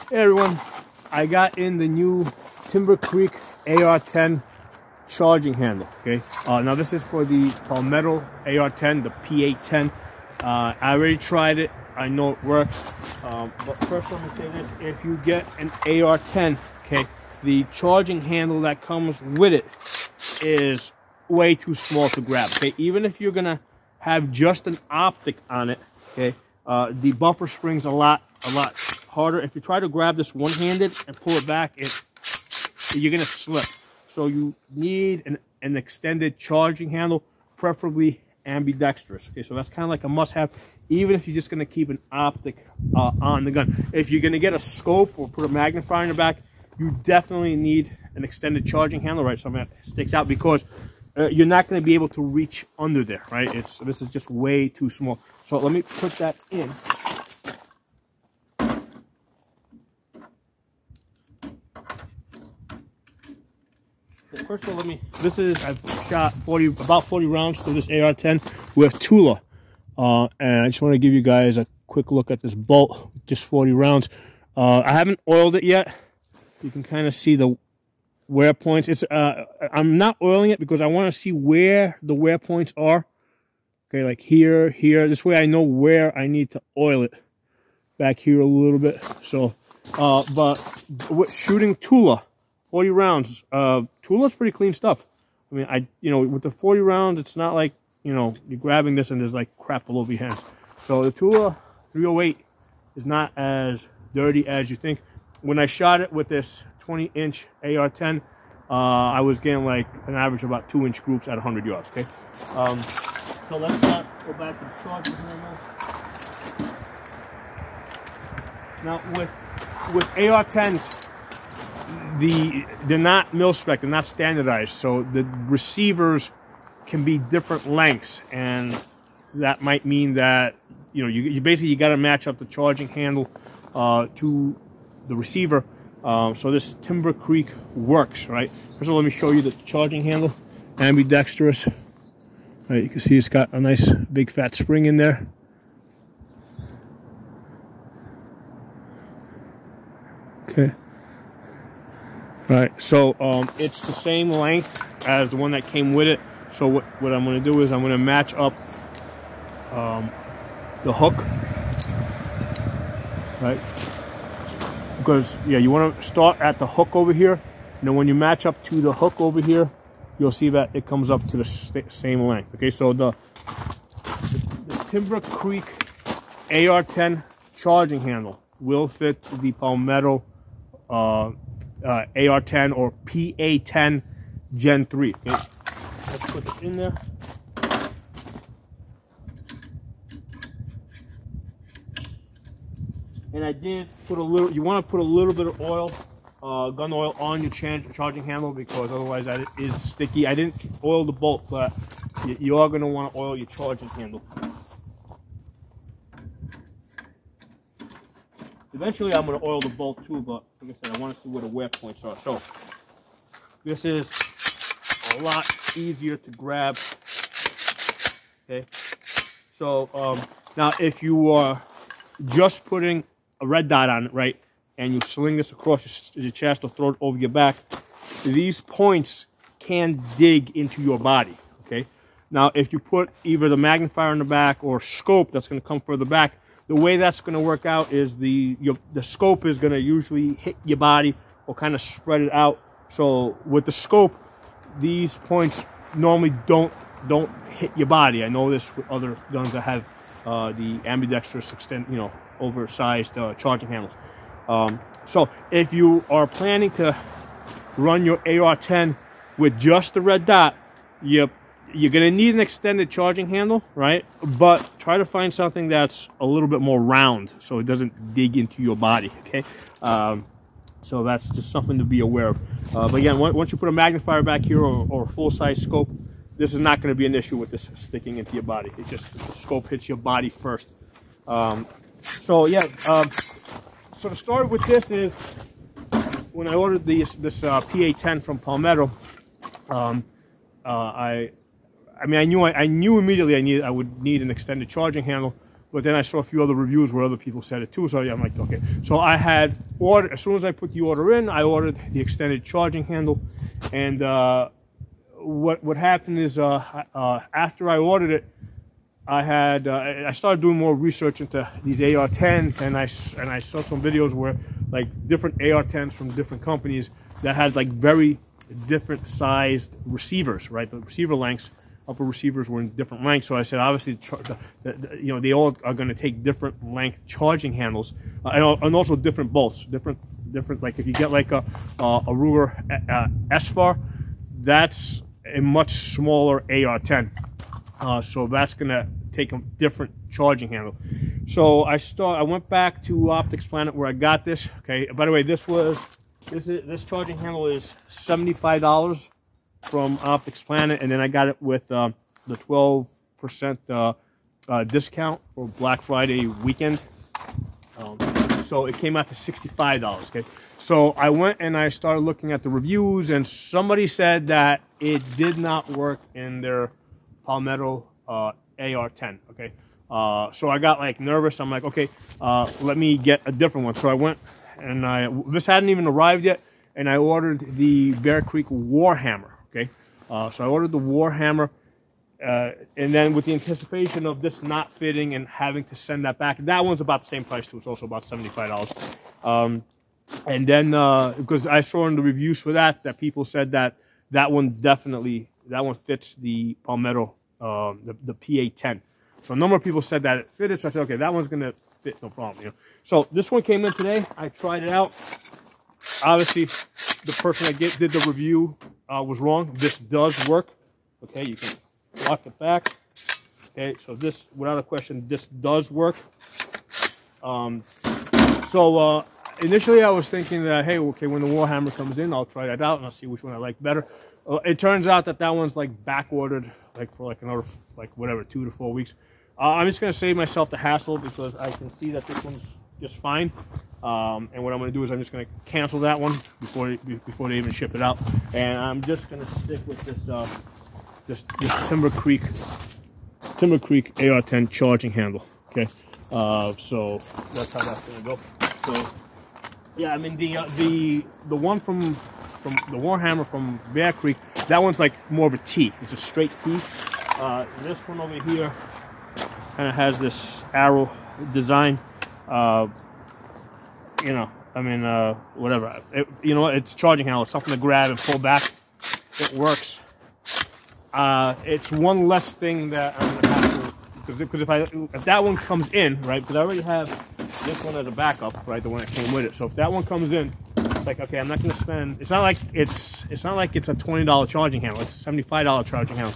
Hey everyone, I got in the new Timber Creek AR-10 charging handle. Okay, now this is for the Palmetto AR-10, the PA-10. I already tried it. I know it works. But first, let me say this: if you get an AR-10, okay, the charging handle that comes with it is way too small to grab. Okay, even if you're gonna have just an optic on it, okay, the bumper spring's a lot harder. If you try to grab this one-handed and pull it back, you're gonna slip. So you need an extended charging handle, preferably ambidextrous. Okay, so that's kind of like a must-have, even if you're just gonna keep an optic on the gun. If you're gonna get a scope or put a magnifier in the back, you definitely need an extended charging handle, right? Something that sticks out, because you're not going to be able to reach under there, right? This is just way too small. So let me put that in. First of all, I've shot about 40 rounds through this AR-10 with Tula. And I just want to give you guys a quick look at this bolt, just 40 rounds. I haven't oiled it yet. You can kind of see the wear points. I'm not oiling it because I want to see where the wear points are. Okay, like here. This way I know where I need to oil it. Back here a little bit. So, but with shooting Tula, 40 rounds. Tula's pretty clean stuff. I mean, with the 40 rounds, it's not like, you're grabbing this and there's like crap all over your hands. So the Tula 308 is not as dirty as you think. When I shot it with this 20-inch AR-10, I was getting like an average of about 2-inch groups at 100 yards. Okay, so let's go back to the charging handle. Now with AR-10s, they're not mil-spec, they're not standardized, so the receivers can be different lengths, and that might mean that you basically got to match up the charging handle to the receiver. So this Timber Creek works, right? First of all, let me show you the charging handle, ambidextrous. Right, you can see it's got a nice big fat spring in there. Okay. All right, so it's the same length as the one that came with it. So what I'm going to do is I'm going to match up the hook, right? Because, yeah, you want to start at the hook over here, and then when you match up to the hook over here, you'll see that it comes up to the same length. Okay, so the Timber Creek AR-10 charging handle will fit the Palmetto AR-10 or PA-10 Gen 3. Okay, let's put it in there. And I did put a little, you want to put a little bit of oil, gun oil, on your charging handle, because otherwise that is sticky. I didn't oil the bolt, but you are going to want to oil your charging handle. Eventually I'm going to oil the bolt too, but like I said, I want to see where the wear points are. So this is a lot easier to grab. Okay, so now if you are just putting a red dot on it, right, and you sling this across your chest or throw it over your back, these points can dig into your body. Okay, now if you put either the magnifier in the back or scope that's going to come further back, the way that's going to work out is the scope is going to usually hit your body or kind of spread it out. So with the scope, these points normally don't hit your body. I know this with other guns that have the ambidextrous oversized charging handles. So if you are planning to run your AR-10 with just the red dot, you're going to need an extended charging handle, right? But try to find something that's a little bit more round so it doesn't dig into your body, okay? So that's just something to be aware of. But again, once you put a magnifier back here or a full-size scope, this is not going to be an issue with this sticking into your body. It's just the scope hits your body first. So yeah, so the story with this is when I ordered this PA-10 from Palmetto, I knew immediately I would need an extended charging handle, but then I saw a few other reviews where other people said it too. So yeah, I'm like, okay. So I had ordered, as soon as I put the order in, I ordered the extended charging handle. And what happened is after I ordered it, I started doing more research into these AR-10s, and I saw some videos where like different AR-10s from different companies that had like very different sized receivers, right? The receiver lengths, upper receivers were in different lengths. So I said, obviously, you know, they all are going to take different length charging handles, and also different bolts, different. Like if you get like a Ruger SFAR, that's a much smaller AR-10. So that's going to take a different charging handle. So I went back to Optics Planet where I got this. Okay. By the way, this charging handle is $75 from Optics Planet, and then I got it with the 12% discount for Black Friday weekend. So it came out to $65. Okay. So I went and I started looking at the reviews, and somebody said that it did not work in their Palmetto AR-10. Okay. So I got like nervous. I'm like, okay, let me get a different one. So I went and this hadn't even arrived yet, and I ordered the Bear Creek Warhammer. Okay. So I ordered the Warhammer, and then with the anticipation of this not fitting and having to send that back, that one's about the same price too. It's also about $75. And then because I saw in the reviews for that people said that one fits the Palmetto, the PA-10. So a number of people said that it fitted. So I said, okay, that one's gonna fit, no problem. You know. So this one came in today. I tried it out. Obviously, the person that did the review was wrong. This does work. Okay, you can lock it back. Okay, so this, without a question, this does work. Initially I was thinking that, hey, okay, when the Warhammer comes in, I'll try that out and I'll see which one I like better. It turns out that one's like back ordered, like for like another, like whatever, 2 to 4 weeks. I'm just gonna save myself the hassle because I can see that this one's just fine. And what I'm gonna do is I'm just gonna cancel that one before they even ship it out. And I'm just gonna stick with this Timber Creek AR-10 charging handle. Okay, so that's how that's gonna go. So yeah, I mean the one from the Warhammer from Bear Creek, that one's like more of a T. It's a straight T. This one over here kind of has this arrow design. You know, I mean, whatever. You know, it's charging handle. It's something to grab and pull back. It works. It's one less thing that I'm gonna have to, because if that one comes in, right? Because I already have this one as a backup, right? The one that came with it. So if that one comes in, it's like, okay, I'm not gonna spend. It's not like it's a $20 charging handle. It's a $75 charging handle.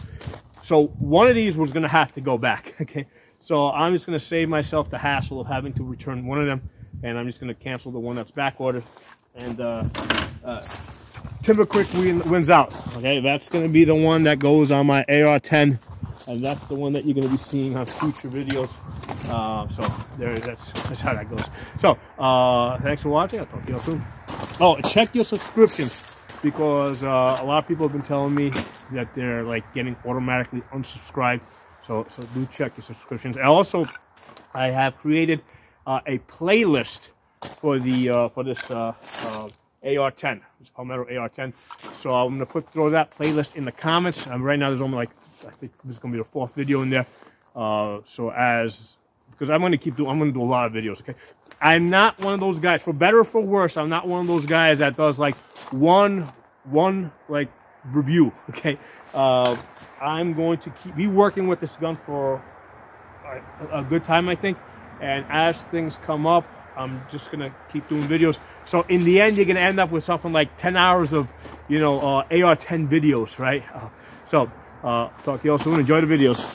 So one of these was gonna have to go back. Okay. So I'm just gonna save myself the hassle of having to return one of them, and I'm just gonna cancel the one that's back ordered. And Timber Creek wins out. Okay, that's gonna be the one that goes on my AR-10, and that's the one that you're gonna be seeing on future videos. So that's how that goes. So thanks for watching. I'll talk to you all soon. Oh, check your subscriptions, because a lot of people have been telling me that they're like getting automatically unsubscribed. So do check your subscriptions. And also, I have created a playlist for the this AR-10, this Palmetto AR-10. So I'm gonna throw that playlist in the comments. Right now there's only like, I think this is gonna be the 4th video in there. Because I'm gonna do a lot of videos. Okay, I'm not one of those guys, for better or for worse. I'm not one of those guys that does like one like review. Okay, I'm going to be working with this gun for a good time, I think. And as things come up, I'm just gonna keep doing videos. So in the end, you're gonna end up with something like 10 hours of, you know, AR-10 videos, right? Talk to you all soon. Enjoy the videos.